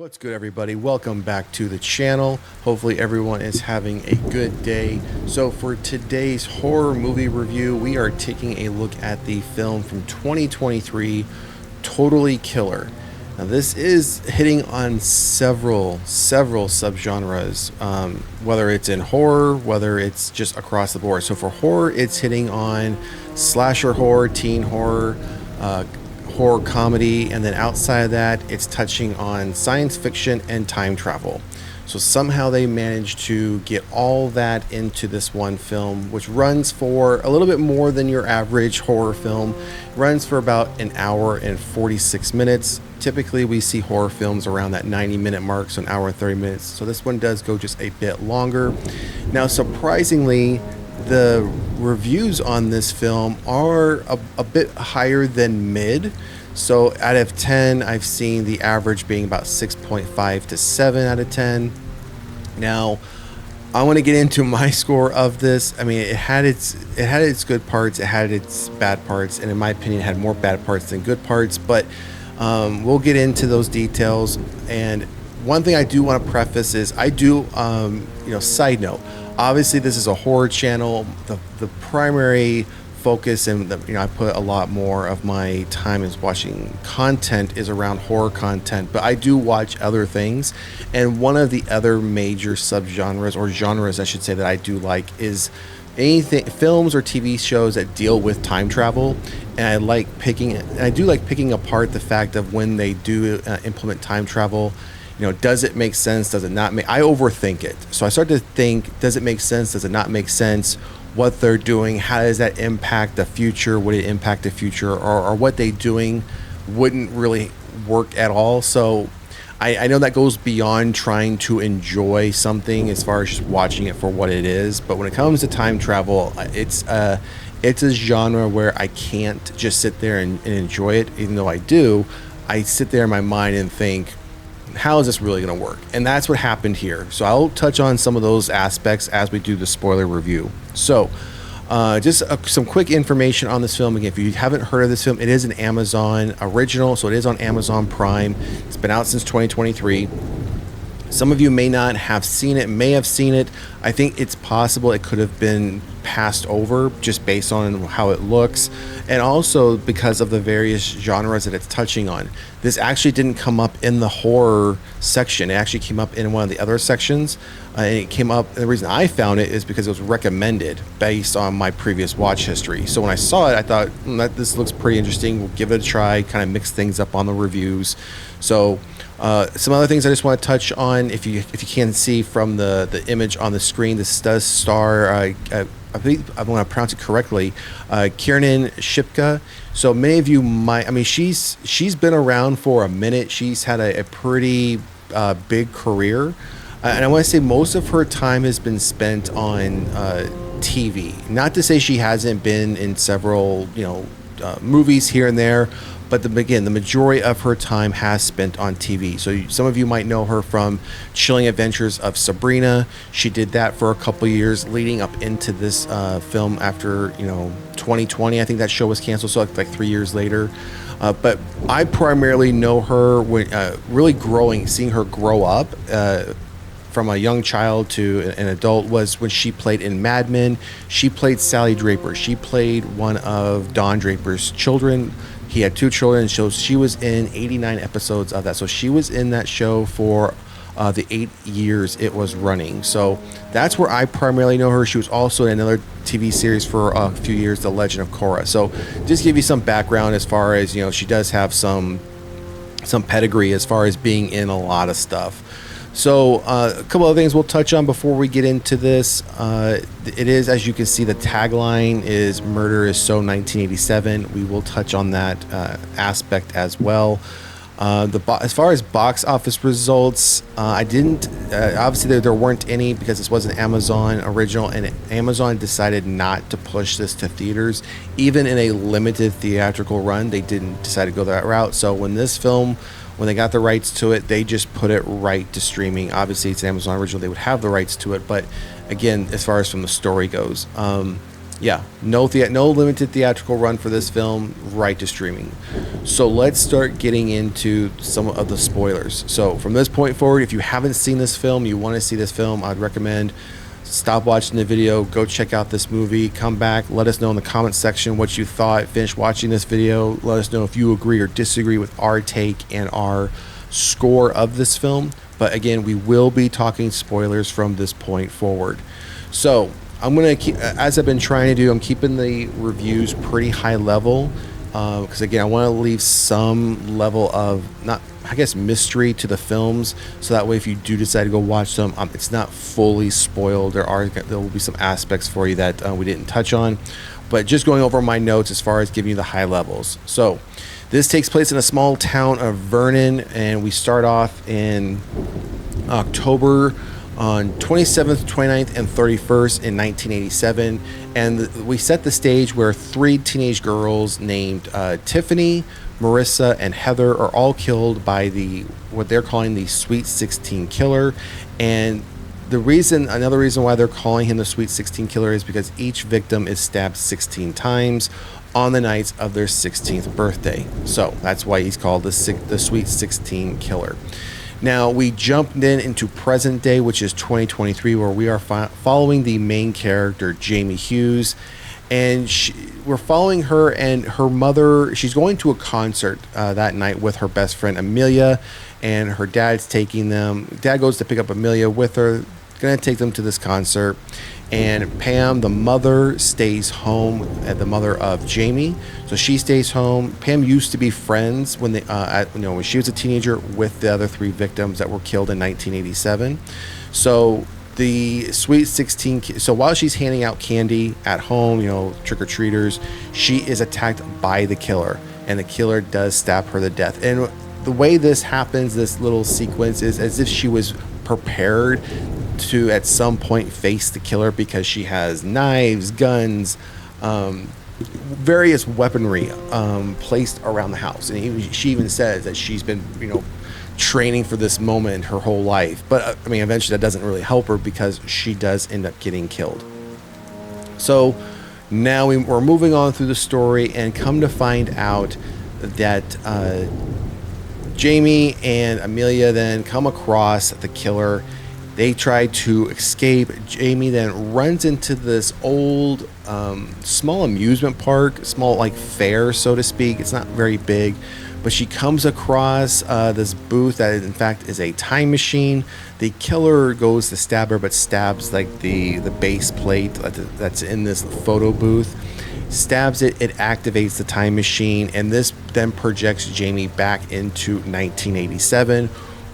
What's good, everybody? Welcome back to the channel. Hopefully everyone is having a good day. So for today's horror movie review, we are taking a look at the film from 2023, Totally Killer. Now this is hitting on several subgenres, whether it's in horror, whether it's just across the board. So for horror, it's hitting on slasher horror, teen horror, horror comedy, and then outside of that it's touching on science fiction and time travel. So somehow they managed to get all that into this one film, which runs for a little bit more than your average horror film. It runs for about an hour and 46 minutes. Typically we see horror films around that 90-minute mark, so an hour and 30 minutes. So this one does go just a bit longer. Now surprisingly, the reviews on this film are a bit higher than mid. So out of 10, I've seen the average being about 6.5 to 7 out of 10. Now, I want to get into my score of this. I mean, it had its good parts, it had its bad parts, and in my opinion, it had more bad parts than good parts. But we'll get into those details. And one thing I do want to preface is I do, side note. Obviously, this is a horror channel. The primary focus, and I put a lot more of my time is watching content is around horror content, but I do watch other things. And one of the other major subgenres, or genres I should say, that I do like is anything films or TV shows that deal with time travel. And I do like picking apart the fact of when they do implement time travel. Does it make sense? Does it not make? I overthink it. So I start to think, does it make sense? Does it not make sense? What they're doing, how does that impact the future? Would it impact the future? Or what they doing wouldn't really work at all? So I know that goes beyond trying to enjoy something as far as just watching it for what it is. But when it comes to time travel, it's a genre where I can't just sit there and enjoy it, even though I do. I sit there in my mind and think, how is this really going to work? And that's what happened here. So I'll touch on some of those aspects as we do the spoiler review. So just some quick information on this film. Again, if you haven't heard of this film, it is an Amazon original, so it is on Amazon Prime. It's been out since 2023. Some of you may not have seen it, may have seen it. I think it's possible it could have been passed over just based on how it looks, and also because of the various genres that it's touching on. This actually didn't come up in the horror section. It actually came up in one of the other sections. And it came up, and the reason I found it is because it was recommended based on my previous watch history. So when I saw it, I thought, this looks pretty interesting. We'll give it a try, kind of mix things up on the reviews. So some other things I just want to touch on. If you can see from the image on the screen, this does star, I believe I want to pronounce it correctly, Kiernan Shipka. So many of you might, she's been around for a minute. She's had a pretty big career. And I want to say most of her time has been spent on TV. Not to say she hasn't been in several, movies here and there, but the majority of her time has spent on TV. So some of you might know her from Chilling Adventures of Sabrina. She did that for a couple years leading up into this film after 2020. I think that show was canceled, so like 3 years later. But I primarily know her when really seeing her grow up from a young child to an adult was when she played in Mad Men. She played Sally Draper. She played one of Don Draper's children. He had 2 children, so she was in 89 episodes of that. So she was in that show for the 8 years it was running. So that's where I primarily know her. She was also in another TV series for a few years, The Legend of Korra. So just give you some background as far as, she does have some pedigree as far as being in a lot of stuff. So a couple of things we'll touch on before we get into this. It is, as you can see, the tagline is "Murder is so 1987." We will touch on that aspect as well. As far as box office results, I didn't. Obviously, there weren't any because this was an Amazon original, and Amazon decided not to push this to theaters, even in a limited theatrical run. They didn't decide to go that route. So when they got the rights to it, they just put it right to streaming. Obviously, it's an Amazon original. They would have the rights to it. But again, as far as from the story goes, Yeah, no limited theatrical run for this film, right to streaming. So let's start getting into some of the spoilers. So from this point forward, if you haven't seen this film, you want to see this film, I'd recommend stop watching the video, go check out this movie, come back, let us know in the comment section what you thought, finish watching this video, let us know if you agree or disagree with our take and our score of this film. But again, we will be talking spoilers from this point forward. So I'm gonna keep, as I've been trying to do, I'm keeping the reviews pretty high level, because again, I want to leave some level of, not, I guess, mystery to the films, so that way if you do decide to go watch them, it's not fully spoiled. There will be some aspects for you that we didn't touch on, but just going over my notes as far as giving you the high levels. So this takes place in a small town of Vernon, and we start off in October on 27th, 29th, and 31st in 1987. And we set the stage where three teenage girls named Tiffany, Marissa, and Heather are all killed by what they're calling the Sweet 16 killer. And another reason why they're calling him the Sweet 16 killer is because each victim is stabbed 16 times on the nights of their 16th birthday. So that's why he's called the Sweet 16 killer. Now we jumped into present day, which is 2023, where we are following the main character, Jamie Hughes, and we're following her and her mother. She's going to a concert that night with her best friend Amelia, and her dad's taking them. Dad goes to pick up Amelia with her, gonna take them to this concert. And Pam, the mother, stays home, the mother of Jamie. So she stays home. Pam used to be friends when when she was a teenager with the other three victims that were killed in 1987. So the Sweet 16. So while she's handing out candy at home, trick-or-treaters, she is attacked by the killer, and the killer does stab her to death. And the way this happens, this little sequence, is as if she was prepared to at some point face the killer, because she has knives, guns, various weaponry placed around the house. And she even says that she's been training for this moment her whole life. But I mean, eventually that doesn't really help her, because she does end up getting killed. So now we're moving on through the story, and come to find out that Jamie and Amelia then come across the killer. They try to escape. Jamie then runs into this old small amusement park, small like fair, so to speak. It's not very big, but she comes across this booth that in fact is a time machine. The killer goes to stab her, but stabs like the base plate that's in this photo booth. Stabs it, it activates the time machine, and this then projects Jamie back into 1987.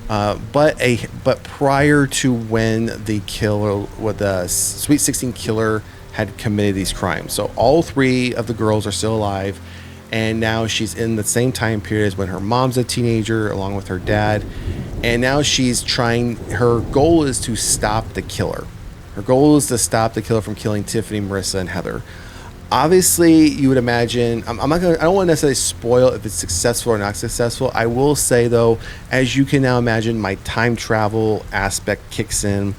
But prior to when the Sweet 16 killer had committed these crimes. So all three of the girls are still alive, and now she's in the same time period as when her mom's a teenager, along with her dad. And now her goal is to stop the killer. Her goal is to stop the killer from killing Tiffany, Marissa, and Heather. Obviously, you would imagine, I don't want to necessarily spoil if it's successful or not successful. I will say, though, as you can now imagine, my time travel aspect kicks in,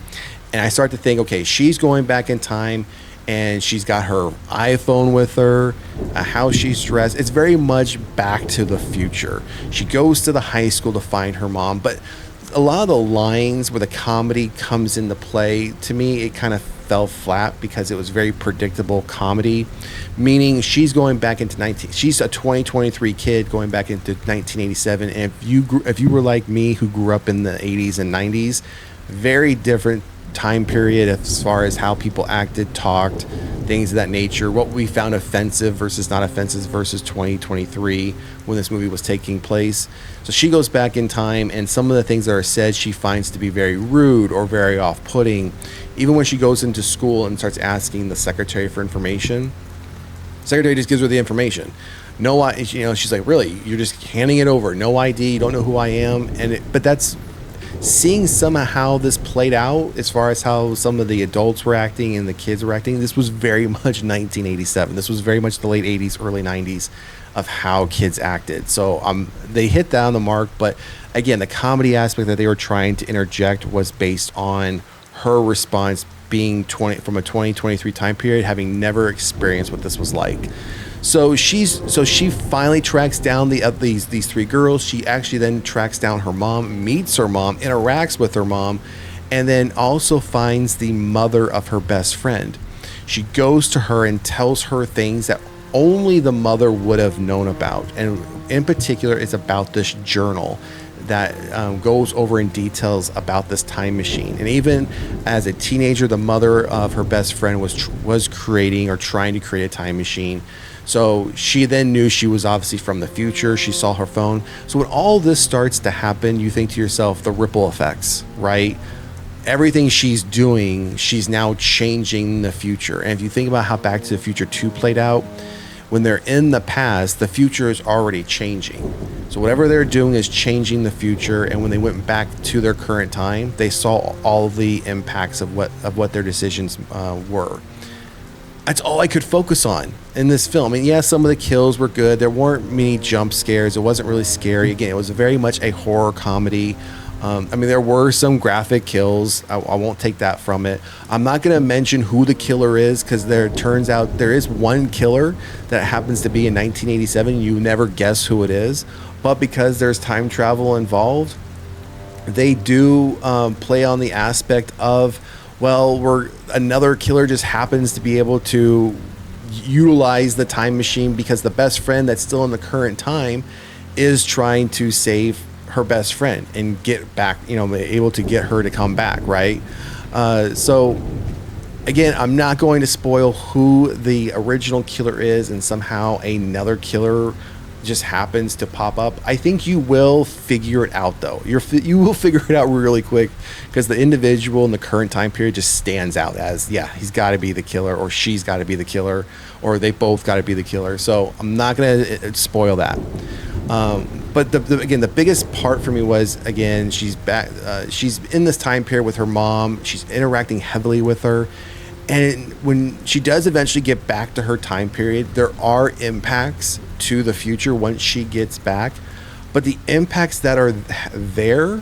and I start to think, okay, she's going back in time, and she's got her iPhone with her, how she's dressed. It's very much Back to the Future. She goes to the high school to find her mom, but a lot of the lines where the comedy comes into play, to me, it kind of fell flat, because it was very predictable comedy, meaning she's going back into she's a 2023 kid going back into 1987. And if you were like me, who grew up in the 80s and 90s, very different time period as far as how people acted, talked, things of that nature, what we found offensive versus not offensive versus 2023 when this movie was taking place. So she goes back in time, and some of the things that are said she finds to be very rude or very off-putting. Even when she goes into school and starts asking the secretary for information, the secretary just gives her the information. She's like, really, you're just handing it over, no ID, you don't know who I am. But that's seeing somehow how this played out as far as how some of the adults were acting and the kids were acting. This was very much 1987. This was very much the late 80s, early 90s of how kids acted. So they hit that on the mark. But again, the comedy aspect that they were trying to interject was based on her response being 20 from a 2023 time period, having never experienced what this was like. So she finally tracks down these three girls. She actually then tracks down her mom, meets her mom, interacts with her mom, and then also finds the mother of her best friend. She goes to her and tells her things that only the mother would have known about, and in particular, it's about this journal that goes over in details about this time machine. And even as a teenager, the mother of her best friend was creating or trying to create a time machine. So she then knew she was obviously from the future. She saw her phone. So when all this starts to happen, you think to yourself, the ripple effects, right? Everything she's doing, she's now changing the future. And if you think about how Back to the Future 2 played out, when they're in the past, the future is already changing. So whatever they're doing is changing the future. And when they went back to their current time, they saw all the impacts of what their decisions were. That's all I could focus on in this film. And yeah, some of the kills were good. There weren't many jump scares. It wasn't really scary. Again, it was very much a horror comedy. I mean, there were some graphic kills. I won't take that from it. I'm not going to mention who the killer is, because there turns out there is one killer that happens to be in 1987. You never guess who it is. But because there's time travel involved, they do play on the aspect of, well, another killer just happens to be able to utilize the time machine because the best friend that's still in the current time is trying to save her best friend and get back, able to get her to come back, right? So again, I'm not going to spoil who the original killer is, and somehow another killer just happens to pop up. I think you will figure it out, though. You will figure it out really quick, because the individual in the current time period just stands out as, yeah, he's got to be the killer, or she's got to be the killer, or they both got to be the killer. So I'm not going to spoil that. But again, the biggest part for me was, again, she's back. She's in this time period with her mom. She's interacting heavily with her. And when she does eventually get back to her time period, there are impacts to the future once she gets back. But the impacts that are there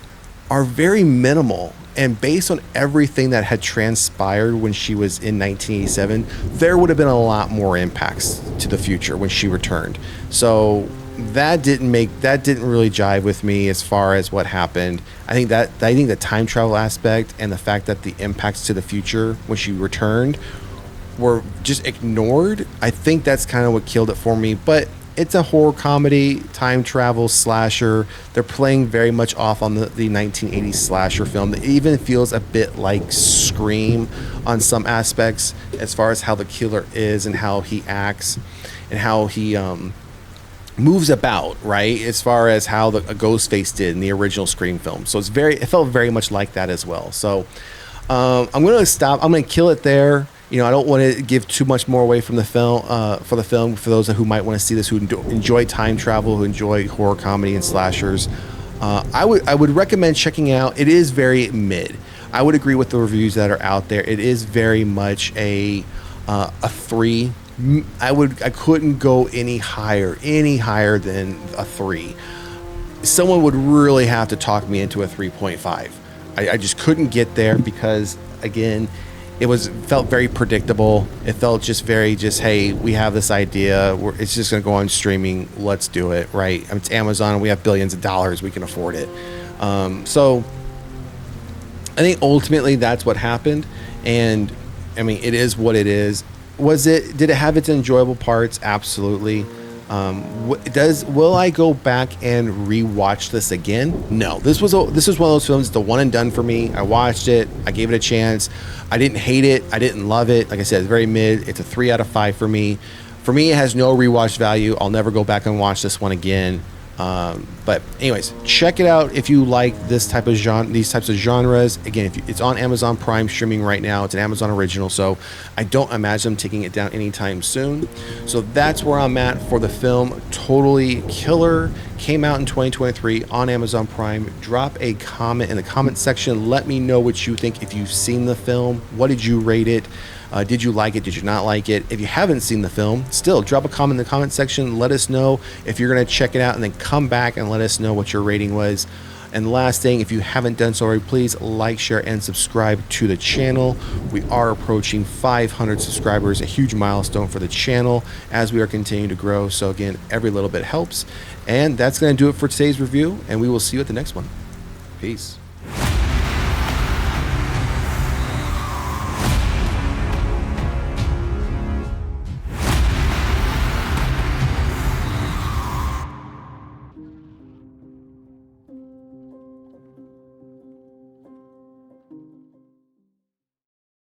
are very minimal. And based on everything that had transpired when she was in 1987, there would have been a lot more impacts to the future when she returned. So that didn't really jive with me as far as what happened. I think the time travel aspect and the fact that the impacts to the future when she returned were just ignored. I think that's kind of what killed it for me. But it's a horror comedy, time travel slasher. They're playing very much off on the 1980s slasher film. It even feels a bit like Scream on some aspects, as far as how the killer is and how he acts and how he moves about, right? As far as how a Ghostface did in the original Scream film. So it felt very much like that as well. So I'm going to stop. I'm going to kill it there. I don't want to give too much more away from the film, for those who might want to see this, who enjoy time travel, who enjoy horror comedy and slashers. I would recommend checking out. It is very mid. I would agree with the reviews that are out there. It is very much a 3. I couldn't go any higher than a 3. Someone would really have to talk me into a 3.5. I just couldn't get there, because again, felt very predictable. It felt hey, we have this idea. It's just going to go on streaming. Let's do it, right? It's Amazon. We have billions of dollars. We can afford it. So I think ultimately that's what happened. And I mean, it is what it is. Did it have its enjoyable parts? Absolutely. Will I go back and rewatch this again? No. This was one of those films, the one and done for me. I watched it. I gave it a chance. I didn't hate it. I didn't love it. Like I said, it's very mid. It's a 3 out of 5 for me. For me, it has no rewatch value. I'll never go back and watch this one again. But anyways, check it out if you like these types of genres. Again, it's on Amazon Prime streaming right now. It's an Amazon original, so I don't imagine them taking it down anytime soon. So that's where I'm at for the film Totally Killer. Came out in 2023 on Amazon Prime. Drop a comment in the comment section. Let me know what you think. If you've seen the film, what did you rate it? Did you like it? Did you not like it? If you haven't seen the film, still drop a comment in the comment section. Let us know if you're going to check it out, and then come back and let us know what your rating was. And last thing, if you haven't done so already, please like, share, and subscribe to the channel. We are approaching 500 subscribers, a huge milestone for the channel as we are continuing to grow. So again, every little bit helps. And that's going to do it for today's review, and we will see you at the next one. Peace.